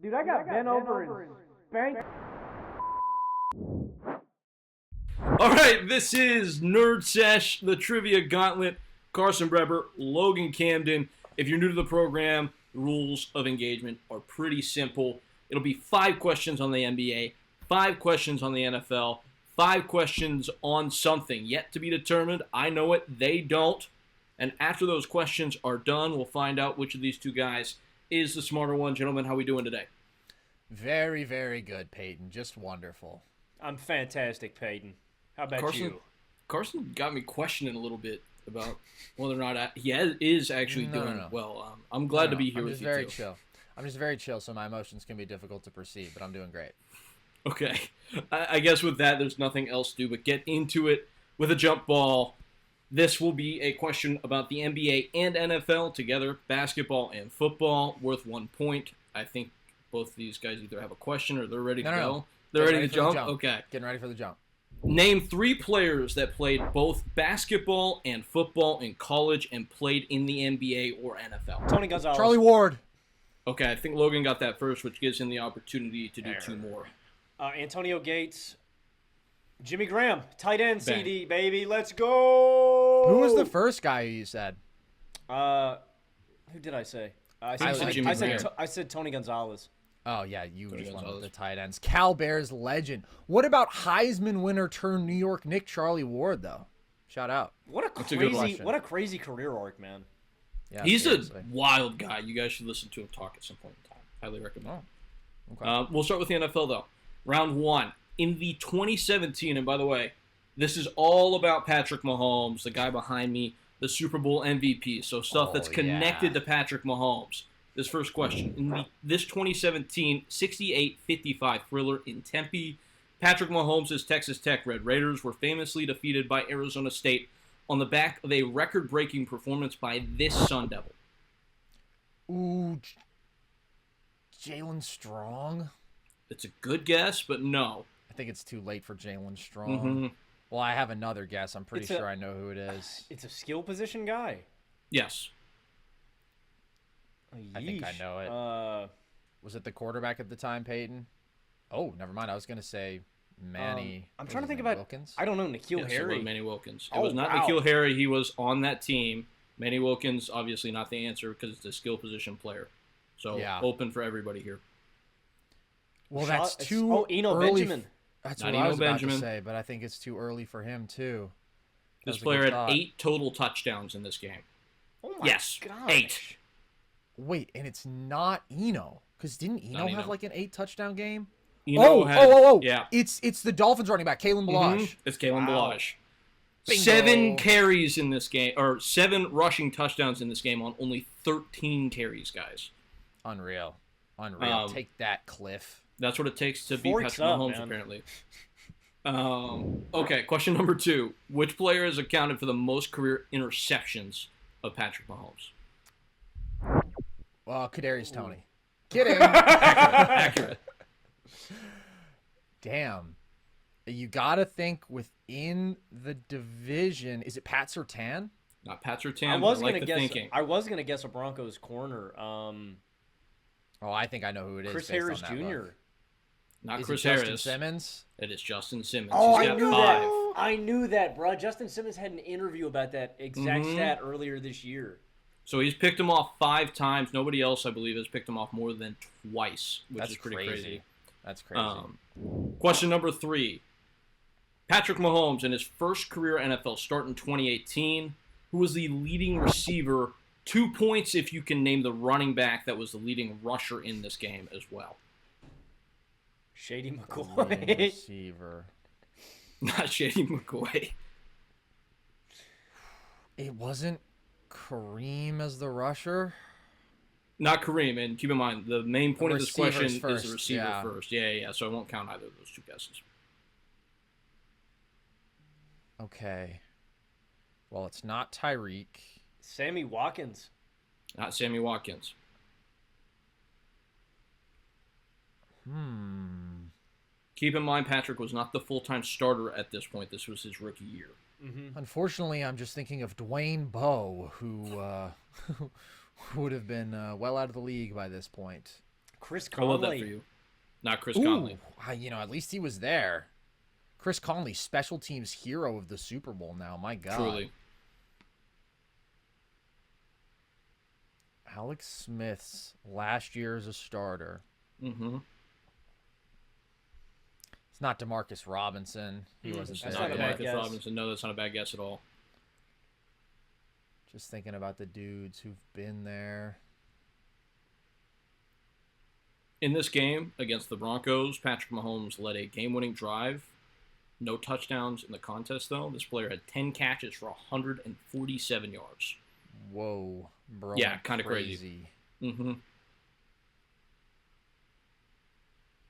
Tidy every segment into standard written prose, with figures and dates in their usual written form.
Dude, I got bent over and spanked. All right, this is Nerd Sesh, the Trivia Gauntlet. Carson Breber, Logan Camden. If you're new to the program, the rules of engagement are pretty simple. It'll be 5 questions on the NBA, 5 questions on the NFL, 5 questions on something yet to be determined. I know it, they don't. And after those questions are done, we'll find out which of these two guys is the smarter one. Gentlemen, how are we doing today? Very, very good, Peyton. Just wonderful. I'm fantastic, Peyton. How about you? Carson got me questioning a little bit about whether or not he is actually doing well. I'm glad to be here with you, I'm just very chill, so my emotions can be difficult to perceive, but I'm doing great. Okay. I guess with that, there's nothing else to do but get into it with a jump ball. This will be a question about the NBA and NFL together, basketball and football, worth 1 point. I think both of these guys either have a question or they're ready to go. They're ready to jump? Okay. Getting ready for the jump. Name 3 players that played both basketball and football in college and played in the NBA or NFL. Tony Gonzalez. Charlie Ward. Okay, I think Logan got that first, which gives him the opportunity to do 2 more. Antonio Gates. Jimmy Graham. Tight end Bang. CD, baby. Let's go. Who was the first guy you said? Who did I say? I said Tony Gonzalez. Oh, yeah, you Tony just went with Gonzalez. the tight ends. Cal Bears legend. What about Heisman winner turned New York Knick Charlie Ward, though? Shout out. What a That's a good crazy, question. what a crazy career arc, man. Yeah, He's seriously. a wild guy. You guys should listen to him talk at some point in time. Highly recommend. Okay. We'll start with the NFL, though. Round 1. In the 2017, and by the way, this is all about Patrick Mahomes, the guy behind me, the Super Bowl MVP. So stuff that's connected to Patrick Mahomes. This first question. In this 2017 68-55 thriller in Tempe, Patrick Mahomes' Texas Tech Red Raiders were famously defeated by Arizona State on the back of a record-breaking performance by this Sun Devil. Ooh, Jalen Strong? It's a good guess, but no. I think it's too late for Jalen Strong. Mm-hmm. Well, I have another guess. I'm pretty sure I know who it is. It's a skill position guy. Yes. I think I know it. Was it the quarterback at the time, Peyton? Oh, never mind. I was going to say Manny. I'm trying to think Manny about Wilkins. I don't know, N'Keal Yes, it Harry. was Manny Wilkins. It Oh, was not wow. N'Keal Harry. He was on that team. Manny Wilkins, obviously not the answer because it's a skill position player. So Yeah. open for everybody here. Well, that's It's- too Oh, Eno early. Benjamin. That's Not what I Eno was Benjamin. about to say, but I think it's too early for him, too. That This was a player good had thought. 8 total touchdowns in this game. Oh my Yes, gosh. 8. Wait, and it's not Eno. Because didn't Eno Not have Eno. like an 8-touchdown game? Eno had- Yeah. It's the Dolphins running back, Kalen Balazs. Mhm. It's Kalen Wow. Balazs. Bingo. 7 carries in this game, or 7 rushing touchdowns in this game on only 13 carries, guys. Unreal. Unreal. Take that, Cliff. That's what it takes to beat Forks Patrick up, Mahomes, man. apparently. Okay, question number 2. Which player has accounted for the most career interceptions of Patrick Mahomes? Well, Kadarius Toney. Kidding. Accurate. Damn. You got to think within the division. Is it Pat Surtain? Not Pat I Surtain, was but I gonna like the guess. thinking. I was gonna guess a Broncos corner. Oh, I think I know who it is. Chris based on Harris that Jr. look. Not Is Chris it Justin Harris. Simmons? It is Justin Simmons. Oh, He's I got knew 5. that. I knew that, bro. Justin Simmons had an interview about that exact Mhm. stat earlier this year. So he's picked him off 5 times. Nobody else, I believe, has picked him off more than twice, which That's is pretty crazy. That's crazy. Question number 3. Patrick Mahomes, in his first career NFL start in 2018, who was the leading receiver? 2 points if you can name the running back that was the leading rusher in this game as well. Shady Leading McCoy. receiver. Not Shady McCoy. It wasn't Kareem as the rusher? Not Kareem. And keep in mind, the main point of this question Receivers is first, the receiver yeah. first. Yeah. So I won't count either of those 2 guesses. Okay. Well, it's not Tyreek. Sammy Watkins. Not Sammy Watkins. Keep in mind, Patrick was not the full-time starter at this point. This was his rookie year. Unfortunately, I'm just thinking of Dwayne Bowe, who would have been well out of the league by this point. Chris I love that Conley. for you. Not Chris Conley. At least he was there. Chris Conley, special teams hero of the Super Bowl now. My God. Truly. Alex Smith's last year as a starter. Mm-hmm. It's not Demarcus Robinson. He wasn't That's there. not bad Demarcus guess. Robinson. No, that's not a bad guess at all. Just thinking about the dudes who've been there. In this game against the Broncos, Patrick Mahomes led a game-winning drive. No touchdowns in the contest, though. This player had 10 catches for 147 yards. Whoa, bro. Yeah, kind of crazy. Mm-hmm.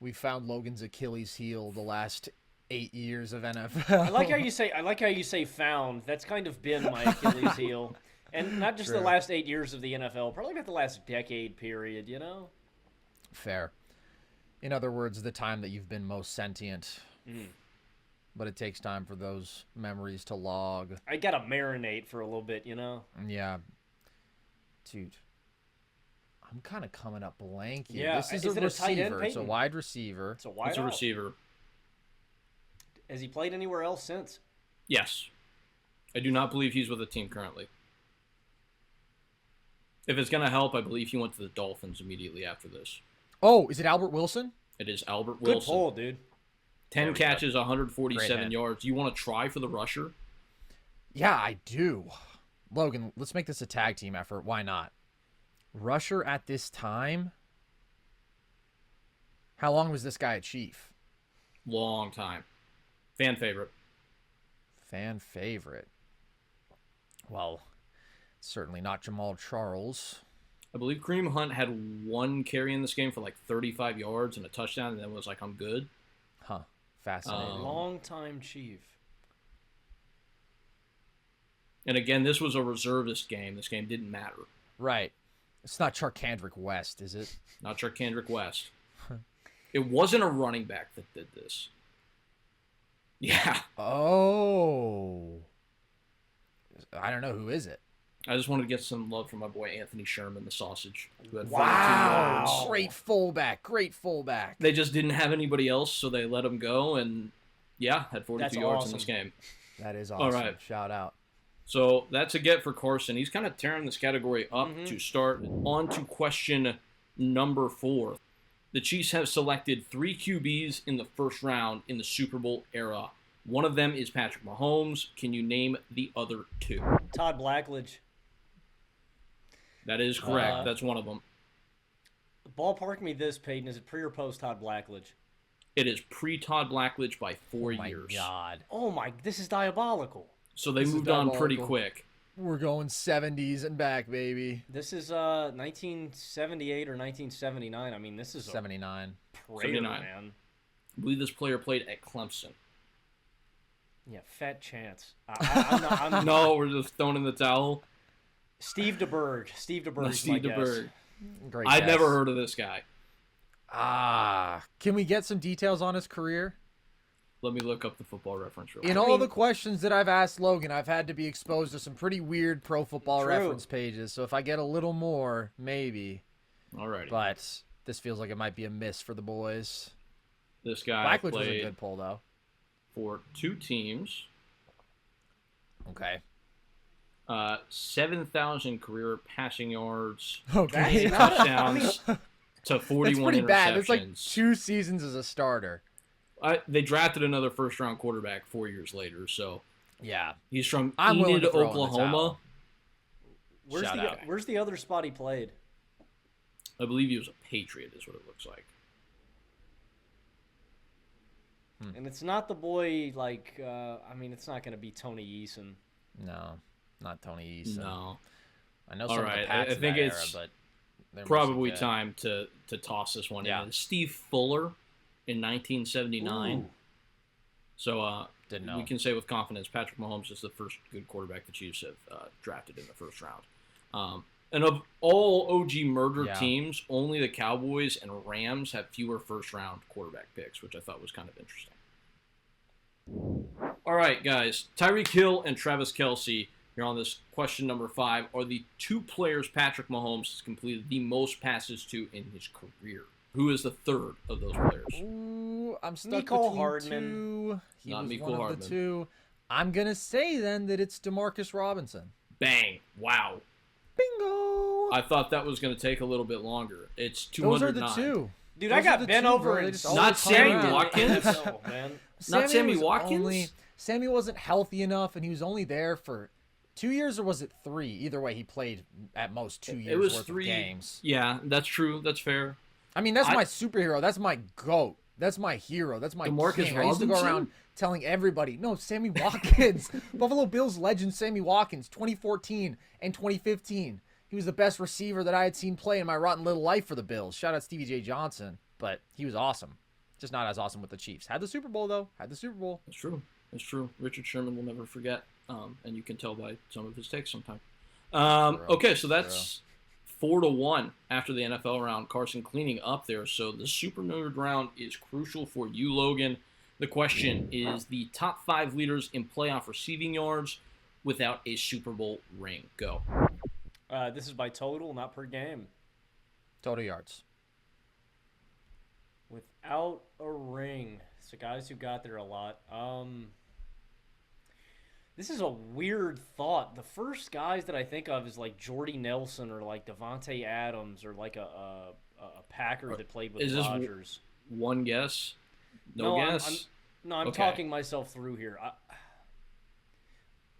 We found Logan's Achilles heel the last 8 years of NFL. I like how you say found. That's kind of been my Achilles heel. And not just the last 8 years of the NFL, probably about the last decade period, you know? Fair. In other words, the time that you've been most sentient. But it takes time for those memories to log. I gotta marinate for a little bit, you know? Yeah. Dude. I'm kind of coming up blank here. Yeah, This is is a it a tight end, receiver. It's a Peyton? wide receiver. It's a wide It's a out. receiver. Has he played anywhere else since? Yes. I do not believe he's with a team currently. If it's going to help, I believe he went to the Dolphins immediately after this. Oh, is it Albert Wilson? It is Albert Good Wilson. pull, dude. 10 catches, Great 147 hit. yards. You want to try for the rusher? Yeah, I do. Logan, let's make this a tag team effort. Why not? Rusher at this time? How long was this guy a Chief? Long time. Fan favorite. Fan favorite. Well, certainly not Jamal Charles. I believe Kareem Hunt had one carry in this game for like 35 yards and a touchdown, and then was like, I'm good. Huh. Fascinating. Long-time Chief. And again, this was a reservist game. This game didn't matter. Right. It's not Charkandrick West, is it? Not Kendrick West. It wasn't a running back that did this. Yeah. Oh. I don't know. Who is it? I just wanted to get some love from my boy Anthony Sherman, the sausage, who had 42 Wow. yards. Great fullback. Great fullback. They just didn't have anybody else, so they let him go, and yeah, had 42 That's yards awesome. in this game. That is awesome. All right. Shout out. So that's a get for Carson. He's kind of tearing this category up to start. On to question number 4. The Chiefs have selected 3 QBs in the first round in the Super Bowl era. One of them is Patrick Mahomes. Can you name the other 2? Todd Blackledge. That is correct. That's one of them. Ballpark me this, Peyton. Is it pre or post Todd Blackledge? It is pre-Todd Blackledge by 4 Oh my years. God. Oh my, this is diabolical. So they This is moved on pretty diabolical. quick. We're going 70s and back, baby. This is 1978 or 1979. I mean, this is a 79. prayer, 79. man. I believe this player played at Clemson. Yeah, fat chance. I'm not, No, we're just throwing in the towel. Steve DeBerg. Steve DeBerg. No, Steve DeBerg. Great I'd guess. never heard of this guy. Can we get some details on his career? Let me look up the Football Reference real In quick. all the questions that I've asked Logan, I've had to be exposed to some pretty weird Pro Football True. Reference pages. So if I get a little more, maybe. Alrighty. But this feels like it might be a miss for the boys. This guy Blackledge was a played good pull, though. for 2 teams. Okay. 7,000 career passing yards, Okay. That's not touchdowns to 41 That's pretty interceptions. bad. It's like 2 seasons as a starter. They drafted another first-round quarterback 4 years later, so Yeah. he's from I'm willing Enid, to throw in the Oklahoma. towel. Where's Shout out. the other spot he played? I believe he was a Patriot, is what it looks like. And it's not the boy like. I mean, it's not going to be Tony Eason. No, not Tony Eason. No. I know All some right, of the Pats I in think that it's era, but they're Probably mostly dead. time to toss this one Yeah. in. Steve Fuller in 1979. Ooh. So Didn't know. we can say with confidence Patrick Mahomes is the first good quarterback the Chiefs have drafted in the first round. And of all OG murder Yeah. teams, only the Cowboys and Rams have fewer first-round quarterback picks, which I thought was kind of interesting. All right, guys. Tyreek Hill and Travis Kelce, here on this question number 5, are the 2 players Patrick Mahomes has completed the most passes to in his career. Who is the third of those players? Ooh, I'm stuck Nicole between Hardman. two. He Not was Nicole one of Hardman. the two. I'm gonna say then that it's DeMarcus Robinson. Bang! Wow. Bingo. I thought that was going to take a little bit longer. It's Those are 209. the two. Dude, Those I got are the bent two, over bro. They and just Not always Sammy come around. Watkins? Man. Not Sammy was Watkins? Sammy wasn't healthy enough, and he was only there for 2 years, or was it 3? Either way, he played at most 2 years It was worth 3 of games. Yeah, that's true. That's fair. I mean, that's my superhero. That's my GOAT. That's my hero. That's my DeMarcus king. I used to go Robinson? around telling everybody, no, Sammy Watkins. Buffalo Bills legend Sammy Watkins, 2014 and 2015. He was the best receiver that I had seen play in my rotten little life for the Bills. Shout out Stevie J. Johnson. But he was awesome. Just not as awesome with the Chiefs. Had the Super Bowl, though. Had the Super Bowl. That's true. That's true. Richard Sherman will never forget, and you can tell by some of his takes sometimes. Okay, so that's 4-1 after the NFL round. Carson cleaning up there. So the Super Nerd round is crucial for you, Logan. The question is the top 5 leaders in playoff receiving yards without a Super Bowl ring. Go. This is by total, not per game. Total yards. Without a ring. So guys who got there a lot. This is a weird thought. The first guys that I think of is like Jordy Nelson or like Devontae Adams or like a Packer that played with Is this Rodgers. One guess? No guess? I'm Okay. talking myself through here.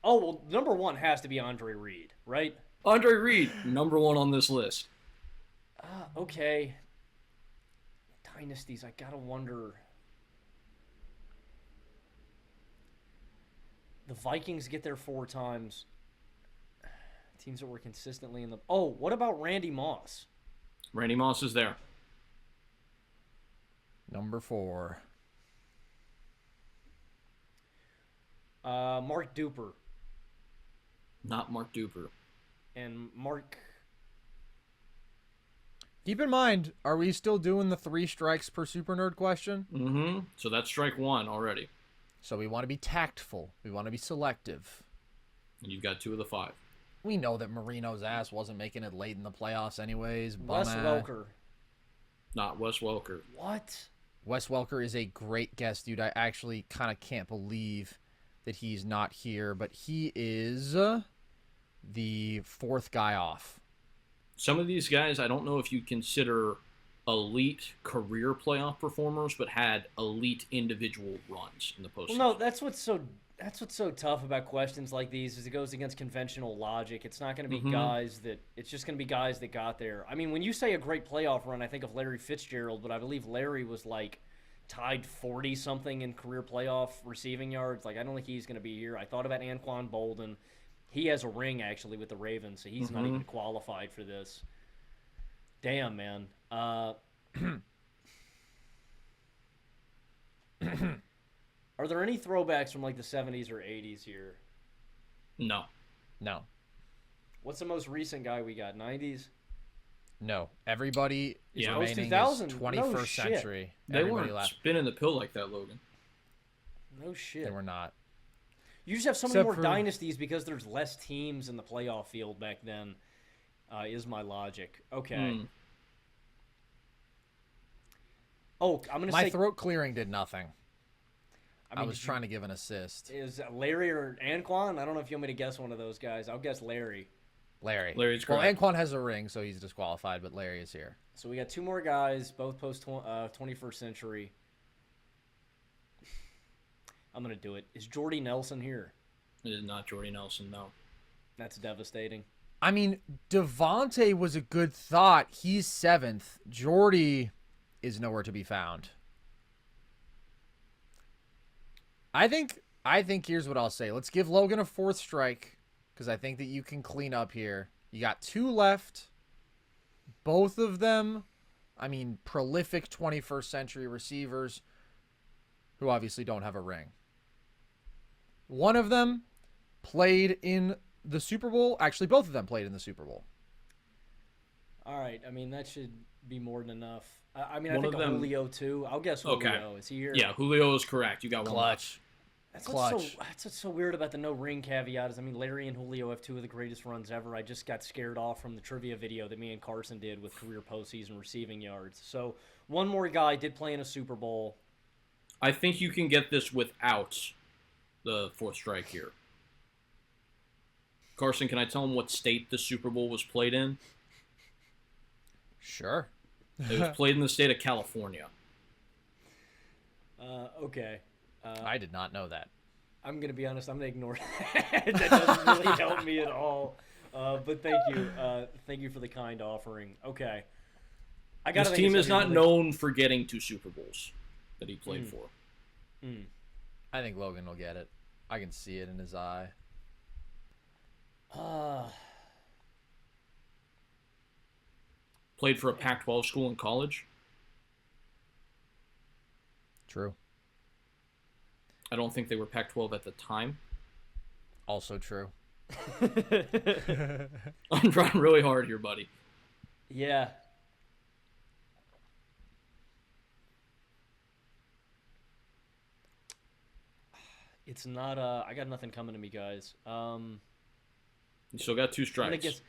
Well, number 1 has to be Andre Reed, right? Andre Reed, number 1 on this list. Okay. Dynasties, I gotta wonder. The Vikings get there 4 times. Teams that were consistently in the... Oh, what about Randy Moss? Randy Moss is there. Number 4. Mark Duper. Not Mark Duper. And Mark... Keep in mind, are we still doing the 3 strikes per Super Nerd question? Mm-hmm. So that's strike 1 already. So we want to be tactful. We want to be selective. And you've got 2 of the 5. We know that Marino's ass wasn't making it late in the playoffs anyways. Wes Welker. Not Wes Welker. What? Wes Welker is a great guest, dude. I actually kind of can't believe that he's not here, but he is the 4th guy off. Some of these guys, I don't know if you consider elite career playoff performers, but had elite individual runs in the postseason. Well, no, that's what's so tough about questions like these is it goes against conventional logic. It's not going to be guys that – it's just going to be guys that got there. I mean, when you say a great playoff run, I think of Larry Fitzgerald, but I believe Larry was like tied 40-something in career playoff receiving yards. Like, I don't think he's going to be here. I thought about Anquan Bolden. He has a ring, actually, with the Ravens, so he's not even qualified for this. Damn, man. Are there any throwbacks from like the 70s or 80s here? No. No. What's the most recent guy we got? 90s? No. Everybody is Yeah. remaining is 2000. 21st No shit. century. They Everybody weren't left. spinning the pill like that, Logan. No shit. They were not. You just have so many Except more for- dynasties because there's less teams in the playoff field back then, is my logic. Okay. Oh, I'm going to My say... throat clearing did nothing. I mean, was trying to give an assist. Is Larry or Anquan? I don't know if you want me to guess one of those guys. I'll guess Larry. Larry. Larry's Well, correct. Anquan has a ring, so he's disqualified, but Larry is here. So we got 2 more guys, both post 21st century. I'm going to do it. Is Jordy Nelson here? It is not Jordy Nelson, no. That's devastating. I mean, Devontae was a good thought. He's 7th. Jordy is nowhere to be found. I think here's what I'll say. Let's give Logan a 4th strike because I think that you can clean up here. You got 2 left. Both of them, I mean, prolific 21st century receivers who obviously don't have a ring. One of them played in the Super Bowl. Actually, both of them played in the Super Bowl. All right. I mean, that should be more than enough. I mean, One I think of them- Julio, too. I'll guess Julio. Okay. Is he here? Yeah, Julio is correct. You got one. Clutch. That's Clutch. what's so weird about the no ring caveat is, I mean, Larry and Julio have 2 of the greatest runs ever. I just got scared off from the trivia video that me and Carson did with career postseason receiving yards. So One more guy did play in a Super Bowl. I think you can get this without the fourth strike here. Carson, can I tell him what state the Super Bowl was played in? Sure. It was played in the state of California. Okay. I did not know that. I'm going to be honest. I'm going to ignore that. That doesn't really help me at all. But thank you. Thank you for the kind offering. Okay. This team is not known for getting to Super Bowls that he played for. I think Logan will get it. I can see it in his eye. Played for a Pac-12 school in college. True. I don't think they were Pac-12 at the time. Also true. I'm trying really hard here, buddy. Yeah. It's not. I got nothing coming to me, guys. You still got 2 strikes.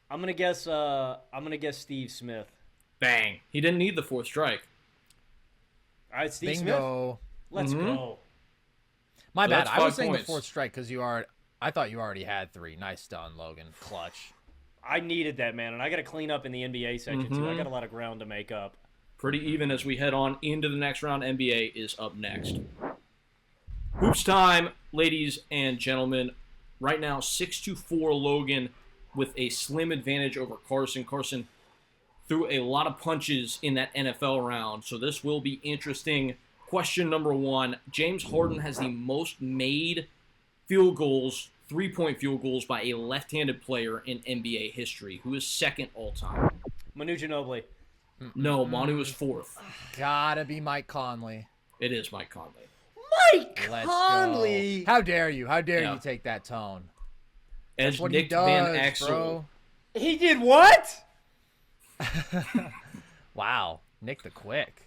I'm gonna guess Steve Smith. Bang! He didn't need the 4th strike. All right, Steve Bingo. Smith. Let's go. My So bad. that's I was 5 saying points. the 4th strike because I thought you already had 3. Nice done, Logan. Clutch. I needed that, man, and I got to clean up in the NBA section too. I got a lot of ground to make up. Pretty even as we head on into the next round. NBA is up next. Hoops time, ladies and gentlemen. Right now, 6-4 Logan with a slim advantage over Carson. Carson threw a lot of punches in that NFL round, so this will be interesting. Question number 1. James Harden has the most made field goals, 3-point field goals, by a left-handed player in NBA history. Who is second all-time? Manu Ginobili. No, Manu is 4th. Gotta be Mike Conley. It is Mike Conley. Mike Let's Conley. go. How dare you? How dare Yeah. you take that tone? As That's what Nick he does, Van Axel. bro. He did what? Wow. Nick the Quick.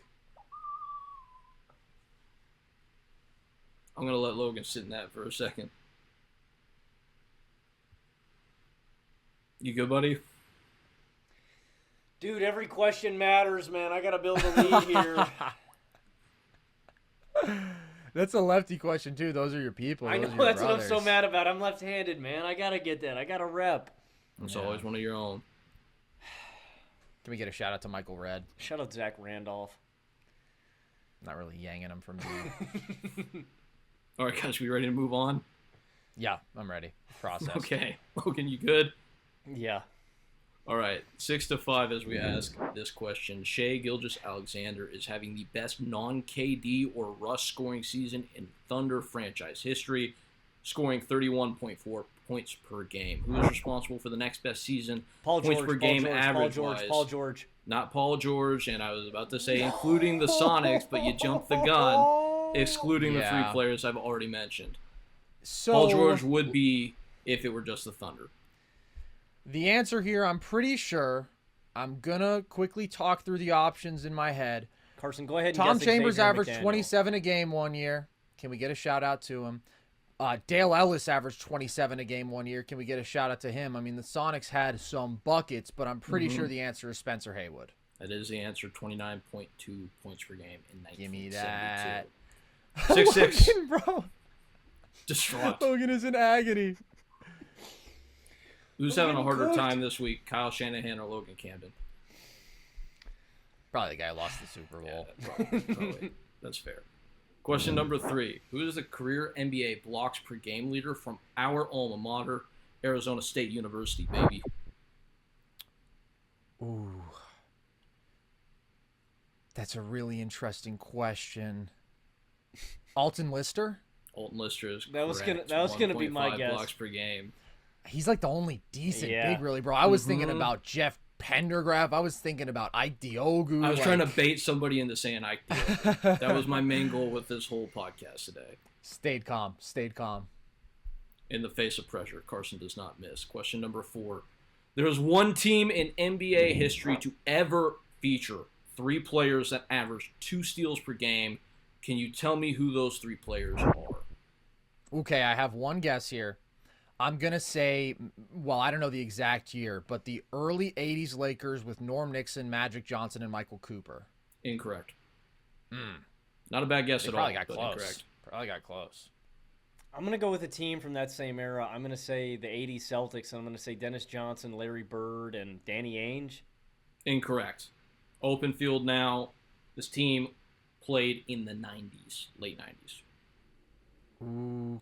I'm going to let Logan sit in that for a second. You good, buddy? Dude, every question matters, man. I got to build a lead here. That's a lefty question, too. Those are your people. I know, Those are your that's what I'm so brothers. mad about. I'm left-handed, man. I got to get that. I got to rep. It's Yeah. always one of your own. Can we get a shout out to Michael Redd? Shout out Zach Randolph. Not really yanging him from dude. All right, guys, we ready to move on? Yeah, I'm ready. Process. Okay. Logan, you good? Yeah. All right, 6-5 as we ask this question. Shai Gilgeous-Alexander is having the best non-KD or Russ scoring season in Thunder franchise history, scoring 31.4 points per game. Who is responsible for the next best season? Paul Points George, per game Paul average-wise. Paul George. Not Paul George, and I was about to say including the Sonics, but you jumped the gun, excluding the 3 Yeah. players I've already mentioned. So, Paul George would be if it were just the Thunder. the answer here, I'm pretty sure. I'm going to quickly talk through the options in my head. Carson, go ahead and Tom guess Chambers Xavier averaged McDaniel. 27 a game one year. Can we get a shout out to him? Dale Ellis averaged 27 a game one year. Can we get a shout out to him? I mean, the Sonics had some buckets, but I'm pretty sure the answer is Spencer Haywood. That is the answer, 29.2 points per game in 1972. Give me that. 6-6. Logan, bro. Distraught. Logan is in agony. Who's having a harder time this week, Kyle Shanahan or Logan Camden? Probably the guy who lost the Super Bowl. Probably. That's fair. Question number 3. Who is the career NBA blocks per game leader from our alma mater, Arizona State University, baby? Ooh. That's a really interesting question. Alton Lister? Alton Lister is That was correct. gonna be my 1.5 guess. blocks per game. He's like the only decent Yeah. big, really, bro. I was thinking about Jeff Pendergraph. I was thinking about Ike Diogu. I was trying to bait somebody into saying Ike Diogu. That was my main goal with this whole podcast today. Stayed calm. Stayed calm. In the face of pressure, Carson does not miss. Question number 4. There is one team in NBA history to ever feature 3 players that average 2 steals per game. Can you tell me who those 3 players are? Okay, I have one guess here. I'm going to say, well, I don't know the exact year, but the early 80s Lakers with Norm Nixon, Magic Johnson, and Michael Cooper. Incorrect. Hmm. Not a bad guess They at probably all, got but close. incorrect. Probably got close. I'm going to go with a team from that same era. I'm going to say the 80s Celtics, and I'm going to say Dennis Johnson, Larry Bird, and Danny Ainge. Incorrect. Open field now. This team played in the 90s, late 90s.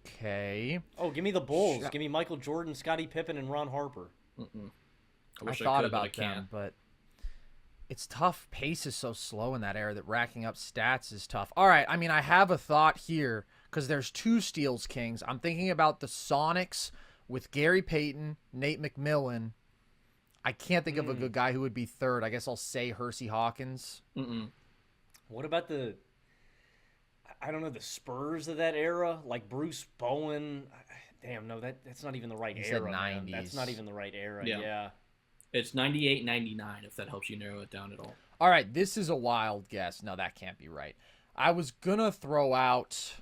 Okay. Oh, give me the Bulls. Give me Michael Jordan, Scottie Pippen, and Ron Harper. I thought about them, but it's tough. Pace is so slow in that era that racking up stats is tough. All right, I mean, I have a thought here because there's two Steals Kings. I'm thinking about the Sonics with Gary Payton, Nate McMillan. I can't think of a good guy who would be third. I guess I'll say Hersey Hawkins. What about the, I don't know, the Spurs of that era? Like Bruce Bowen. Damn, no, that's not even the right Said era, man. 90s. That's not even the right era, Yeah. yeah. It's 98, 99, if that helps you narrow it down at all. All right, this is a wild guess. No, that can't be right. I was going to throw out...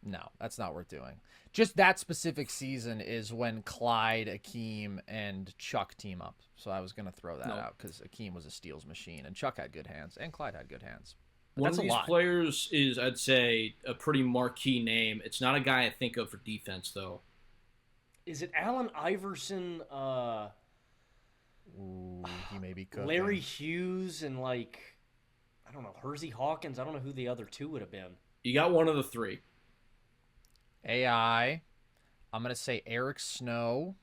No, that's not worth doing. Just that specific season is when Clyde, Akeem, and Chuck team up. So I was going to throw that out because Akeem was a steals machine, and Chuck had good hands, and Clyde had good hands. But One that's of these a lot. players is, I'd say, a pretty marquee name. It's not a guy I think of for defense, though. Is it Allen Iverson, Ooh, he may be cooking. Larry Hughes, and like, I don't know, Hersey Hawkins? I don't know who the other two would have been. You got one of the three. AI. I'm going to say Eric Snow.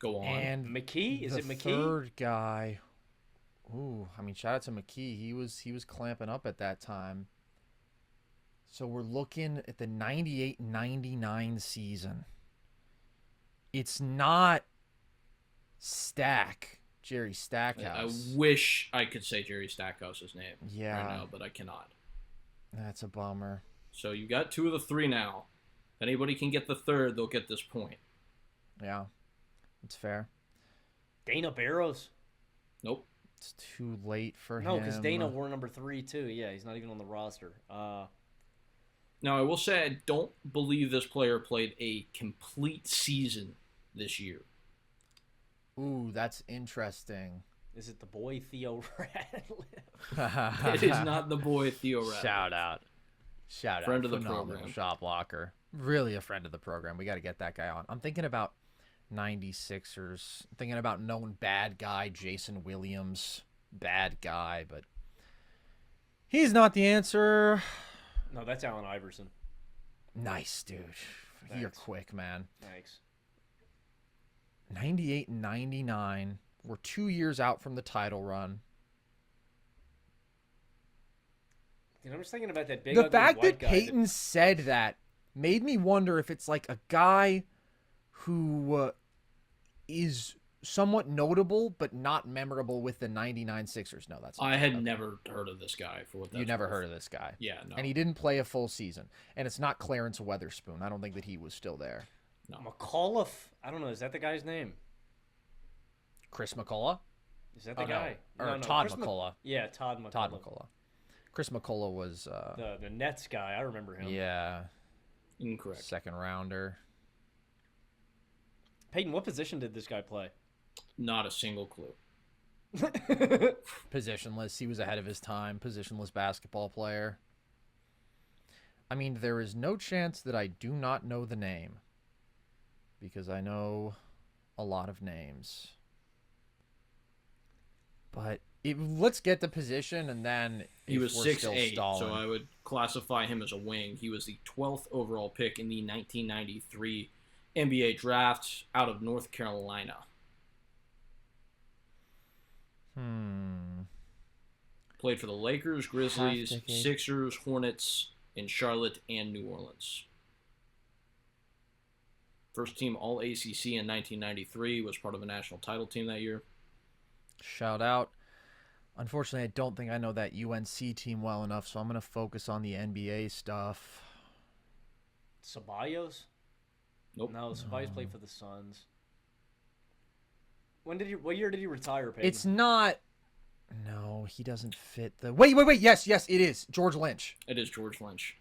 Go on. And McKee? Is the it McKee? third guy. Ooh, I mean, shout out to McKee. He was clamping up at that time. So we're looking at the 98-99 season. It's not Jerry Stackhouse. I wish I could say Jerry Stackhouse's name Yeah. right now, but I cannot. That's a bummer. So you got two of the three now. If anybody can get the third, they'll get this point. Yeah, it's fair. Dana Barrows? Nope. It's too late for him. No, because Dana wore number 3 too. Yeah, he's not even on the roster. Now, I will say I don't believe this player played a complete season this year. Ooh, that's interesting. Is it the boy Theo Radcliffe? It is not the boy Theo Radcliffe. Shout out. Friend of the Phenomenal program. shot blocker. Really a friend of the program. We got to get that guy on. I'm thinking about 96ers. I'm thinking about known bad guy Jason Williams. Bad guy, but he's not the answer. No, that's Allen Iverson. Nice, dude. You're Thanks. quick, man. Thanks. 98 and 99. We're 2 years out from the title run. Dude, I'm just thinking about that big The ugly fact white that guy Peyton said that made me wonder if it's like a guy who is somewhat notable but not memorable with the 99 Sixers. No, that's not I had okay. never heard of this guy for what that's You never worth. heard of this guy. Yeah, no. And he didn't play a full season. And it's not Clarence Weatherspoon. I don't think that he was still there. No. McAuliffe. I don't know. Is that the guy's name? Chris McCullough? Is that the Oh, no. guy? Or No, Todd Chris McCullough. Yeah, Todd McCullough. Todd McCullough. Chris McCullough was The Nets guy. I remember him. yeah, Incorrect. second rounder. Peyton, what position did this guy play? Not a single clue. Positionless. He was ahead of his time. Positionless basketball player. I mean, there is no chance that I do not know the name because I know a lot of names. But let's get the position and then He if was we're still 6'8", stalling. so I would classify him as a wing. He was the 12th overall pick in the 1993 NBA draft out of North Carolina. Played for the Lakers, Grizzlies, Half-decade. Sixers, Hornets, in Charlotte, and New Orleans. First team All-ACC in 1993, was part of a national title team that year. Shout out. Unfortunately, I don't think I know that UNC team well enough, so I'm going to focus on the NBA stuff. Ceballos? Nope. No, Ceballos played for the Suns. What year did he retire, Peyton? It's not. No, he doesn't fit the. Wait. Yes, it is George Lynch. It is George Lynch.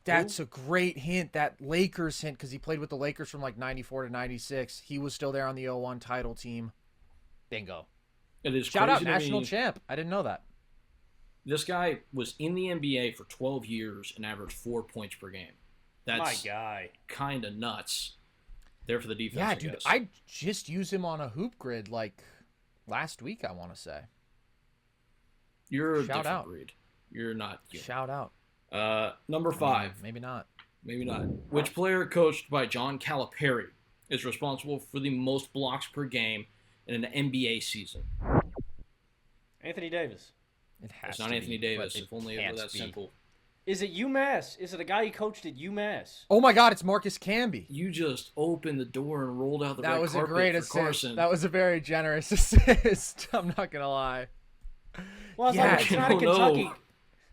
That's a great hint. That Lakers hint because he played with the Lakers from like 94 to 96. He was still there on the 01 title team. Bingo. It is Shout out crazy to national me. champ. I didn't know that. This guy was in the NBA for 12 years and averaged 4 points per game. That's My guy. kind of nuts. There for the defense, Yeah, I dude, guess. I just used him on a hoop grid like last week, I want to say. You're a Shout different out. breed. You're not human. Shout out. Number 5. Maybe not. Maybe not. Which player coached by John Calipari is responsible for the most blocks per game in an NBA season? Anthony Davis. It has It's to not Anthony be, Davis. but If only it can't were that be. simple. Is it UMass? Is it a guy he coached at UMass? Oh my God, it's Marcus Camby. You just opened the door and rolled out the That red was a carpet great for assist. Carson. That was a very generous assist. I'm not gonna lie. Well, I was Yeah, like, if it's not a I don't know. Kentucky.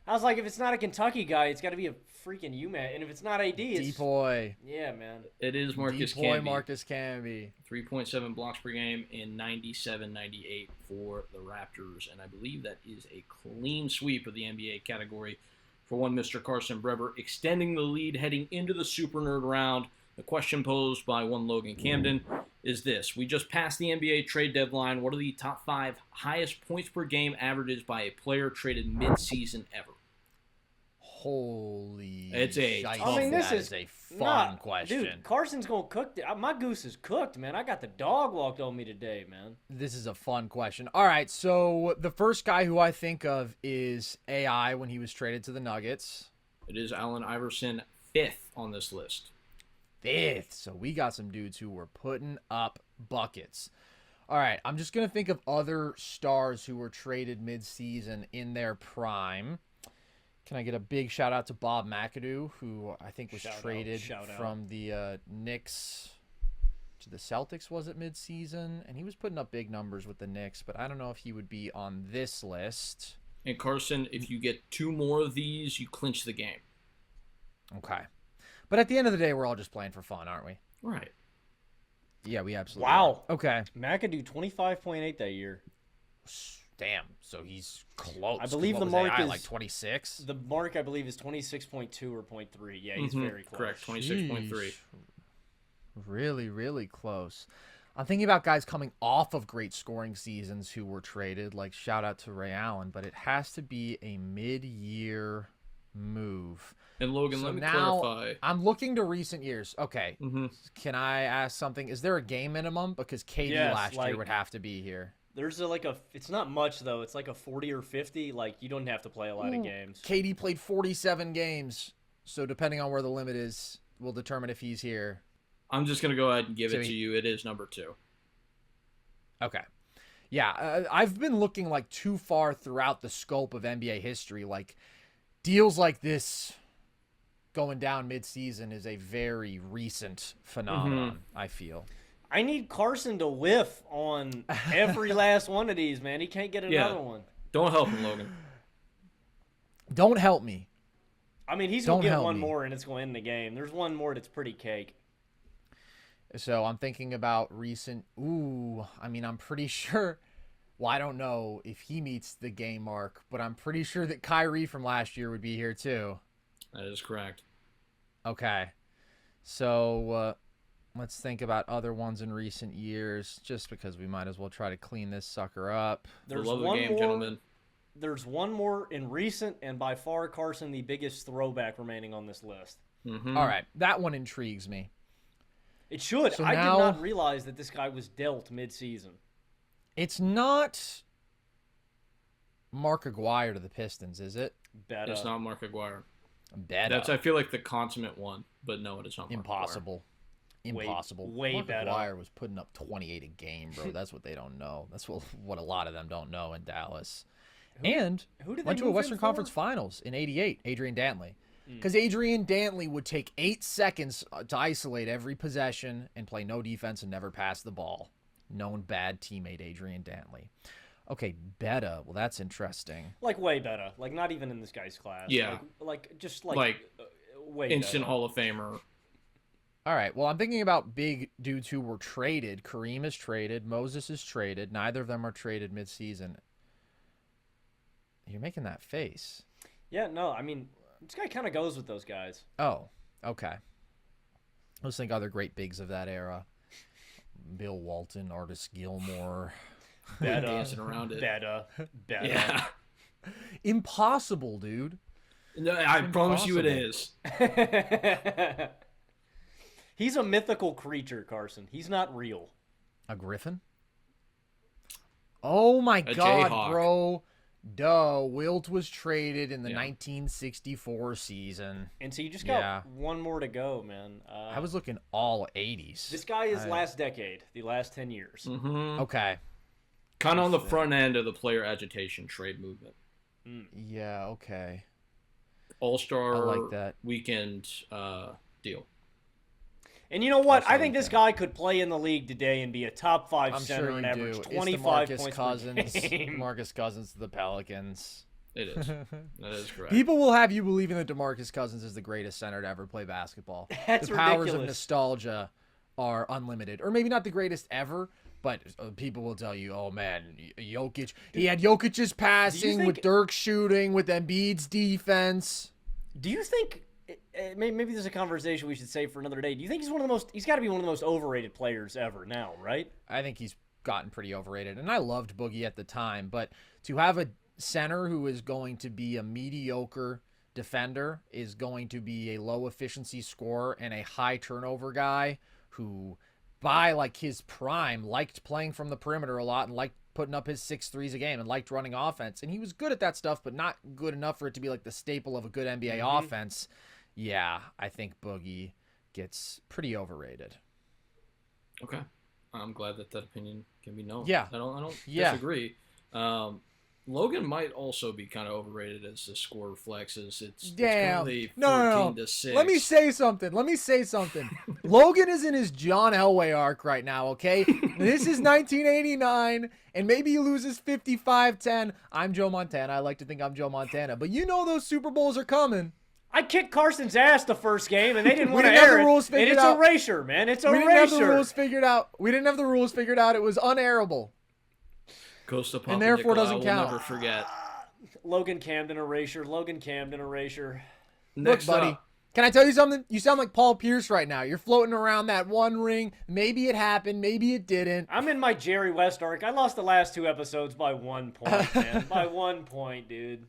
I was like, if it's not a Kentucky guy, it's got to be a freaking UMass. And if it's not AD, it's Depoy. yeah, man. It is Marcus Depoy Camby. Marcus Camby. 3.7 blocks per game in 97-98 for the Raptors. And I believe that is a clean sweep of the NBA category for one Mr. Carson Breber, extending the lead heading into the Super Nerd round. The question posed by one Logan Camden is this. We just passed the NBA trade deadline. What are the top 5 highest points per game averages by a player traded mid-season ever? Holy. It's a shite. tough one. That is a fun Nah, question. Dude, Carson's going to cook. My goose is cooked, man. I got the dog walked on me today, man. This is a fun question. All right, so the first guy who I think of is AI when he was traded to the Nuggets. It is Allen Iverson, 5th on this list. 5th. So we got some dudes who were putting up buckets. All right, I'm just going to think of other stars who were traded mid-season in their prime. Can I get a big shout out to Bob McAdoo, who I think was traded from the Knicks to the Celtics, was it mid-season? And he was putting up big numbers with the Knicks, but I don't know if he would be on this list. And Carson, if you get 2 more of these, you clinch the game. Okay. But at the end of the day, we're all just playing for fun, aren't we? Right. Yeah, we absolutely Wow. are. Okay. McAdoo 25.8 that year. Damn. So he's close. I believe What the was mark AI, is like 26. The mark I believe is 26.2 or 0.3. Yeah, he's very close. Correct, 26.3. Sheesh. Really, really close. I'm thinking about guys coming off of great scoring seasons who were traded, like shout out to Ray Allen, but it has to be a mid-year move. And Logan, So let me now clarify. I'm looking to recent years. Okay. Mm-hmm. Can I ask something? Is there a game minimum? Because KD Yes, last year like- would have to be here. There's it's not much though. It's like a 40 or 50. Like you don't have to play a lot of games. KD played 47 games. So depending on where the limit is, will determine if he's here. I'm just going to go ahead and give So it to you. It is number 2. Okay. Yeah, I've been looking like too far throughout the scope of NBA history. Like deals like this going down mid-season is a very recent phenomenon, I feel. I need Carson to whiff on every last one of these, man. He can't get another one. Don't help him, Logan. Don't help me. I mean, he's Don't going to get help one me. more and it's going to end the game. There's one more that's pretty cake. So I'm thinking about recent. Ooh, I mean, I'm pretty sure. Well, I don't know if he meets the game mark, but I'm pretty sure that Kyrie from last year would be here too. That is correct. Okay. So let's think about other ones in recent years, just because we might as well try to clean this sucker up. There's For the love of the one game, more. gentlemen. There's one more in recent, and by far, Carson, the biggest throwback remaining on this list. Mm-hmm. All right, that one intrigues me. It should. So I now- did not realize that this guy was dealt mid-season. It's not Mark Aguirre to the Pistons, is it? Bet, It's not Mark Aguirre. Better. That's, I feel like, the consummate one. But no, it is not Mark Impossible. Impossible. way Mark better. Aguirre was putting up 28 a game, bro. That's what they don't know. That's what a lot of them don't know in Dallas. And who did they went to a move him Western for? Conference Finals in '88. Adrian Dantley. Hmm. Because Adrian Dantley would take 8 seconds to isolate every possession and play no defense and never pass the ball. Known bad teammate Adrian Dantley. Okay, Beta. Well, that's interesting. Like, way better. Like, not even in this guy's class. Yeah. Just Like, way Instant better. Hall of Famer. All right, well, I'm thinking about big dudes who were traded. Kareem is traded. Moses is traded. Neither of them are traded midseason. You're making that face. Yeah, no, I mean, this guy kind of goes with those guys. Oh, okay. Let's think other great bigs of that era. Bill Walton, Artis Gilmore. Better. Dancing around it. Better. Yeah. Impossible, dude. No, I promise you it is. He's a mythical creature, Carson. He's not real. A griffin? Oh my God, Jayhawk. bro. Duh. Wilt was traded in the 1964 season. And so you just got one more to go, man. I was looking all 80s. This guy is last decade, the last 10 years. Mm-hmm. Okay. Kind of on the front end of the player agitation trade movement. Yeah, okay. All-Star I like that. weekend deal. And you know what? I think this guy could play in the league today and be a top 5 I'm center sure and you average do. 25 it's points Cousins, per game. DeMarcus Cousins to the Pelicans. It is. That is correct. People will have you believing that DeMarcus Cousins is the greatest center to ever play basketball. That's the powers ridiculous. of nostalgia are unlimited. Or maybe not the greatest ever, but people will tell you, oh man, Jokic. He had Jokic's passing with Dirk shooting, with Embiid's defense. Do you think maybe there's a conversation we should save for another day? Do you think he's got to be one of the most overrated players ever now, right? I think he's gotten pretty overrated. And I loved Boogie at the time, but to have a center who is going to be a mediocre defender, is going to be a low efficiency scorer, and a high turnover guy who by like his prime liked playing from the perimeter a lot and liked putting up his 6 threes a game and liked running offense, and he was good at that stuff, but not good enough for it to be like the staple of a good NBA offense. Yeah, I think Boogie gets pretty overrated. Okay, I'm glad that opinion can be known. Yeah, I don't disagree. Logan might also be kind of overrated as the score reflects. It's currently 14 to 6. Let me say something. Logan is in his John Elway arc right now, okay? This is 1989, and maybe he loses 55-10. I'm Joe Montana. I like to think I'm Joe Montana. But you know those Super Bowls are coming. I kicked Carson's ass the first game, and they didn't want to air it. And it's erasure, man. It's erasure. We didn't have the rules figured out. It was unairable. Ghost of and therefore doesn't count. We'll never forget. Logan Camden erasure. Next Look, buddy, can I tell you something? You sound like Paul Pierce right now. You're floating around that one ring. Maybe it happened. Maybe it didn't. I'm in my Jerry West arc. I lost the last 2 episodes by 1 point, man. By 1 point, dude.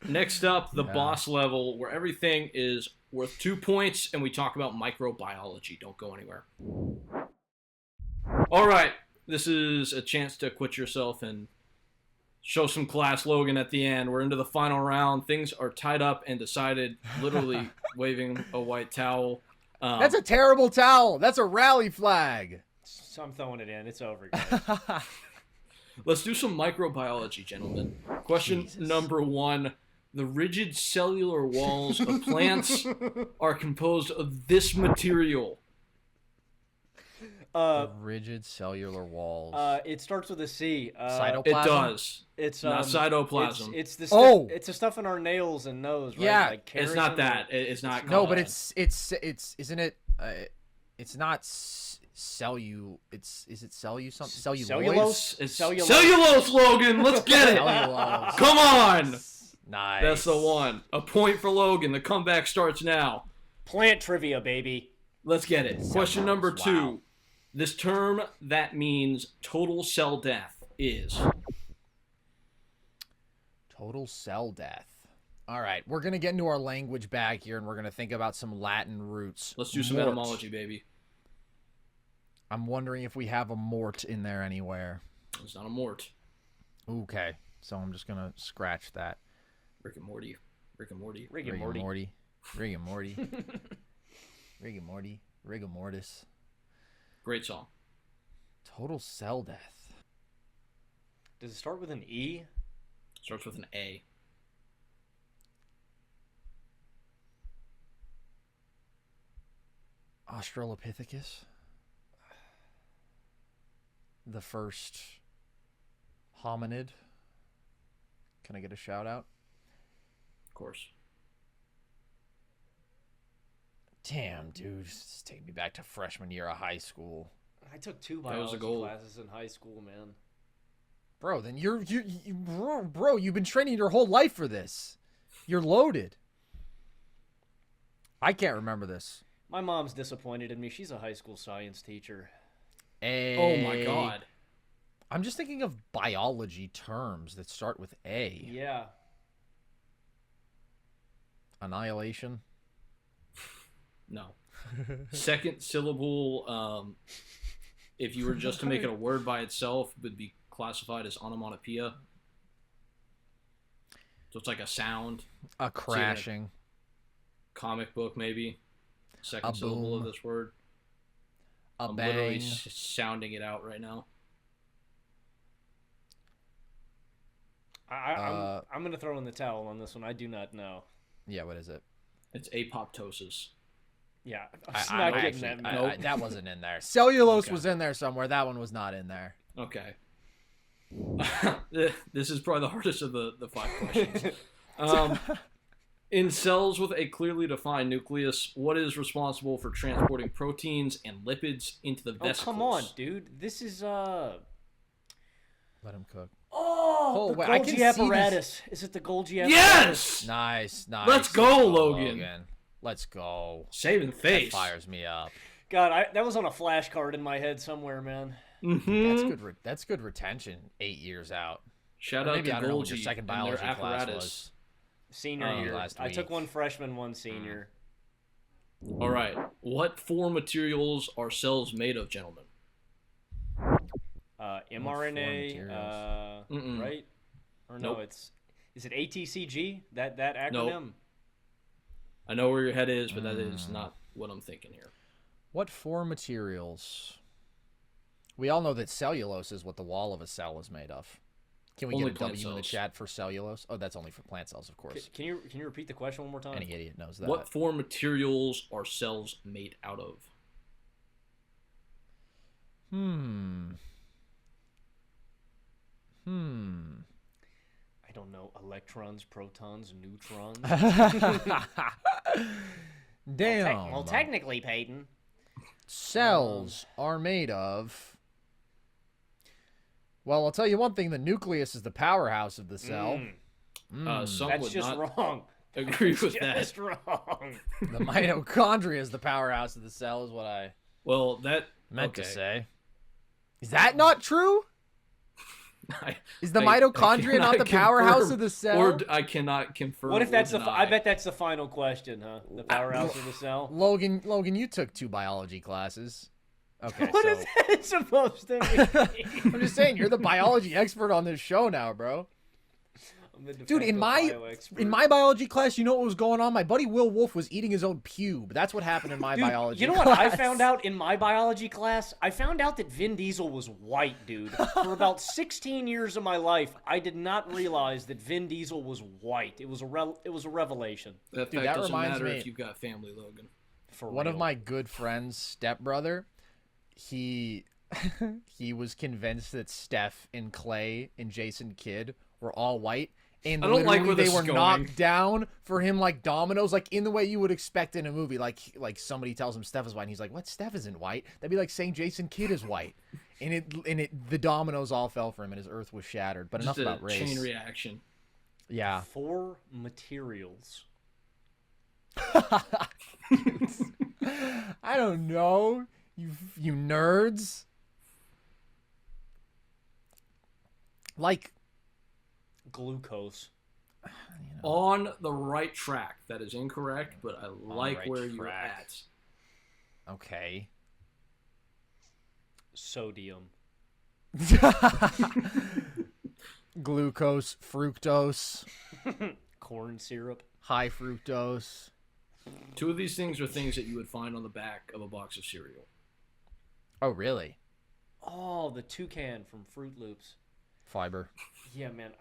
Next up, the boss level, where everything is worth 2 points, and we talk about microbiology. Don't go anywhere. All right. This is a chance to acquit yourself and show some class, Logan, at the end. We're into the final round. Things are tied up and decided, literally waving a white towel. That's a terrible towel. That's a rally flag. So I'm throwing it in. It's over, guys. Let's do some microbiology, gentlemen. Question number 1. The rigid cellular walls of plants are composed of this material. The rigid cellular walls. It starts with a C. Cytoplasm? It does. It's not cytoplasm. It's the stuff, it's the stuff in our nails and nose, right? Yeah, like it's not that. It's not. No, but it's isn't it? It's not is it cellulose? Cellulose. It's cellulose, Logan. Let's get it. Cellulose. Come on. Nice. That's the one. A point for Logan. The comeback starts now. Plant trivia, baby. Let's get it. Question number 2. Wow. This term that means total cell death is? Total cell death. All right, we're going to get into our language bag here, and we're going to think about some Latin roots. Let's do some Mort. etymology, baby. I'm wondering if we have a mort in there anywhere. It's not a mort. Okay, so I'm just going to scratch that. Rick and Morty. Rigor mortis. Great song. Total cell death. Does it start with an E? Starts with an A. Australopithecus. The first hominid. Can I get a shout out? Of course. Damn, dude. Just take me back to freshman year of high school. I took 2 That was a biology goal. classes in high school, man. Bro, then bro, you've been training your whole life for this. You're loaded. I can't remember this. My mom's disappointed in me. She's a high school science teacher. Oh my God. I'm just thinking of biology terms that start with A. Yeah. Annihilation. No. Second syllable, if you were just to make it a word by itself, would be classified as onomatopoeia. So it's like a sound. A crashing. Comic book, maybe. Second A syllable boom. of this word. A I'm bang. literally sounding it out right now. I'm going to throw in the towel on this one. I do not know. Yeah, what is it? It's apoptosis. Yeah, I'm not getting that. Nope. That wasn't in there. Cellulose was in there somewhere. That one was not in there. Okay. This is probably the hardest of the 5 questions. In cells with a clearly defined nucleus, what is responsible for transporting proteins and lipids into the vesicles? Oh, come on, dude. This is Let him cook. the wait, I can Golgi see apparatus. Is it the Golgi apparatus? Yes! Nice. Let's go, Logan. Let's go. Saving face. That fires me up. God, that was on a flashcard in my head somewhere, man. Mm-hmm. That's good retention. 8 years out. Shout Or out maybe to I don't know what your Golgi second and biology their class apparatus. was. Senior year. last I took week. one freshman, one senior. All right. What 4 materials are cells made of, gentlemen? mRNA, Mm-mm. right? Or no, Nope. is it ATCG? That acronym? Nope. I know where your head is, but that is not what I'm thinking here. What 4 materials? We all know that cellulose is what the wall of a cell is made of. Can we Only get a plant W in the cells. chat for cellulose? Oh, that's only for plant cells, of course. Can you repeat the question one more time? Any idiot knows that. What 4 materials are cells made out of? I don't know. Electrons, protons, neutrons. Damn. Well, technically, Peyton. Cells are made of... Well, I'll tell you one thing. The nucleus is the powerhouse of the cell. Some That's would just not wrong. agree with that. Just wrong. The mitochondria is the powerhouse of the cell, is what I Well, that meant to okay. say. Is that not true? Is the I mitochondria not the cannot powerhouse confirm, of the cell? Or I cannot confirm. What if or that's deny. I bet that's the final question, huh? The powerhouse of the cell. Logan, you took 2 biology classes. Okay, What so is that supposed to mean? I'm just saying you're the biology expert on this show now, bro. I'm the de Dude, in facto bio-expert. my biology class, you know what was going on? My buddy Will Wolf was eating his own pube. That's what happened in my Dude, biology you know class. what I found out in my biology class? I found out that Vin Diesel was white, dude. For about 16 years of my life, I did not realize that Vin Diesel was white. It was a revelation. That Dude, fact that doesn't reminds matter me- if you've got family, Logan. For One of real. my good friend's stepbrother, he was convinced that Steph and Clay and Jason Kidd were all white. And I don't like literally where they this were is going. knocked down for him like dominoes, like in the way you would expect in a movie. Like somebody tells him Steph is white, and he's like, "What? Steph isn't white." That'd be like saying Jason Kidd is white. And the dominoes all fell for him, and his earth was shattered. But Just enough a about race. chain reaction. Yeah. 4 materials. I don't know. You nerds. Like, Glucose. On the right track. That is incorrect, but I like right where you're track. at. okay. Sodium. Glucose, fructose, Corn syrup. high fructose. 2 of these things are things that you would find on the back of a box of cereal. Oh, really? Oh, the toucan from Fruit Loops. Fiber. Yeah, man.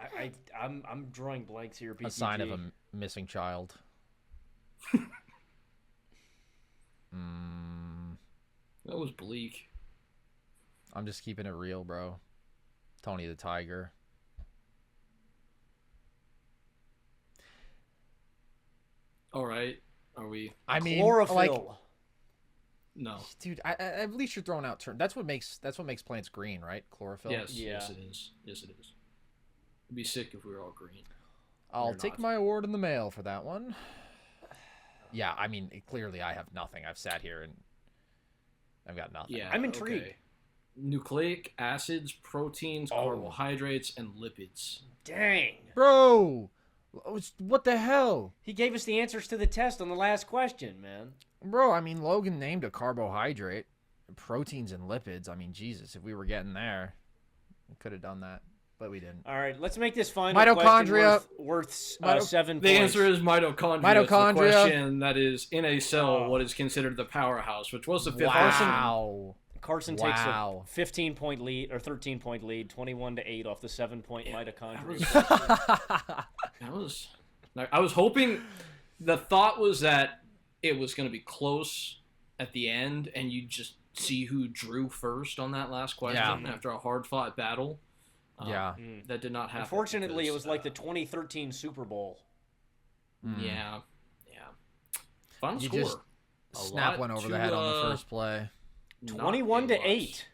I'm drawing blanks here. A sign of a missing child. That was bleak. I'm just keeping it real, bro. Tony the Tiger. All right. Are we? I mean, Chlorophyll. like, No. dude, at least you're throwing out terms. That's what makes plants green, right? Chlorophyll. Yes. Yeah. Yes, it is. Yes, it is. It'd be sick if we were all green. I'll You're take not. my award in the mail for that one. Yeah, I mean, clearly I have nothing. I've sat here and I've got nothing. Yeah. I'm intrigued. Okay. Nucleic acids, proteins, carbohydrates, and lipids. Dang. Bro, What the hell? He gave us the answers to the test on the last question, man. Bro, I mean, Logan named a carbohydrate, proteins and lipids. I mean, Jesus, if we were getting there, we could have done that, but we didn't. All right, let's make this final Mitochondria. question worth 7 The points. answer is mitochondria. Mitochondria. It's the question that is in a cell, what is considered the powerhouse, which was the fifth question. Wow. Carson takes a 15-point lead or 13-point lead, 21-8 off the 7-point mitochondria. I was hoping. The thought was that it was going to be close at the end, and you just see who drew first on that last question after a hard-fought battle. That did not happen. Unfortunately, it was like the 2013 Super Bowl. Yeah. Final You score. just snap one over the head on the first play. 21-8.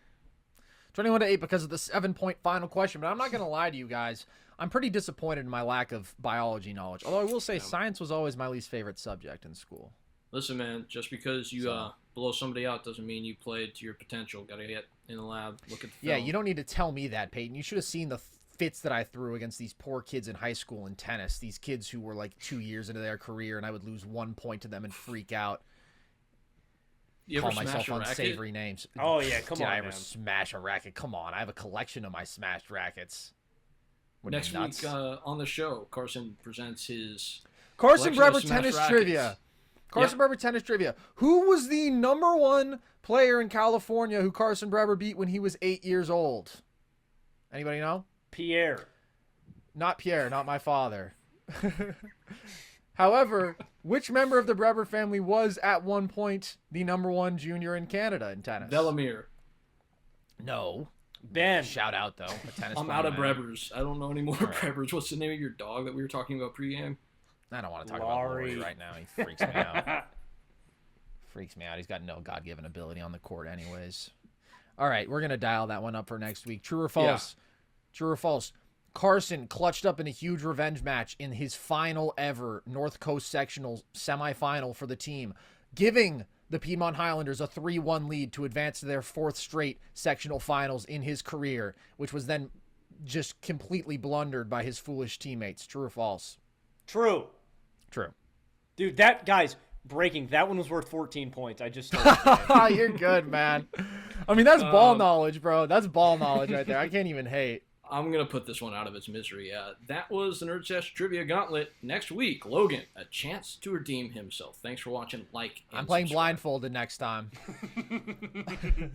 21-8 because of the 7-point final question. But I'm not going to lie to you guys. I'm pretty disappointed in my lack of biology knowledge. Although I will say science was always my least favorite subject in school. Listen, man, just because you blow somebody out doesn't mean you played to your potential. Got to get in the lab, look at the film. Yeah, you don't need to tell me that, Peyton. You should have seen the fits that I threw against these poor kids in high school in tennis. These kids who were like 2 years into their career, and I would lose 1 point to them and freak out. You Call ever myself smash a unsavory racket? names. Oh, yeah, come Did on, I ever man. smash a racket? Come on, I have a collection of my smashed rackets. Wouldn't Next be nuts. week on the show, Carson presents his Carson collection of Breber smashed tennis rackets. trivia. Carson Breber tennis trivia. Who was the #1 player in California who Carson Breber beat when he was 8 years old? Anybody know? Pierre. Not Pierre, not my father. However, which member of the Breber family was at one point the #1 junior in Canada in tennis? Velamir. No. Ben. Shout out, though. A tennis I'm player, out of man. Brebers. I don't know any more Brebers. What's the name of your dog that we were talking about pregame? I don't want to talk Laurie. about Laurie right now. He freaks me out. Freaks me out. He's got no God-given ability on the court anyways. All right, we're going to dial that one up for next week. True or false? True or false? Carson clutched up in a huge revenge match in his final ever North Coast Sectional semifinal for the team, giving the Piedmont Highlanders a 3-1 lead to advance to their 4th straight sectional finals in his career, which was then just completely blundered by his foolish teammates. True or false? True. True. Dude, guys, breaking. That one was worth 14 points. I just started You're good, man. I mean, that's ball knowledge, bro. That's ball knowledge right there. I can't even hate. I'm going to put this one out of its misery. That was the Nerd Sesh Trivia Gauntlet. Next week, Logan, a chance to redeem himself. Thanks for watching. And I'm playing subscribe. blindfolded next time.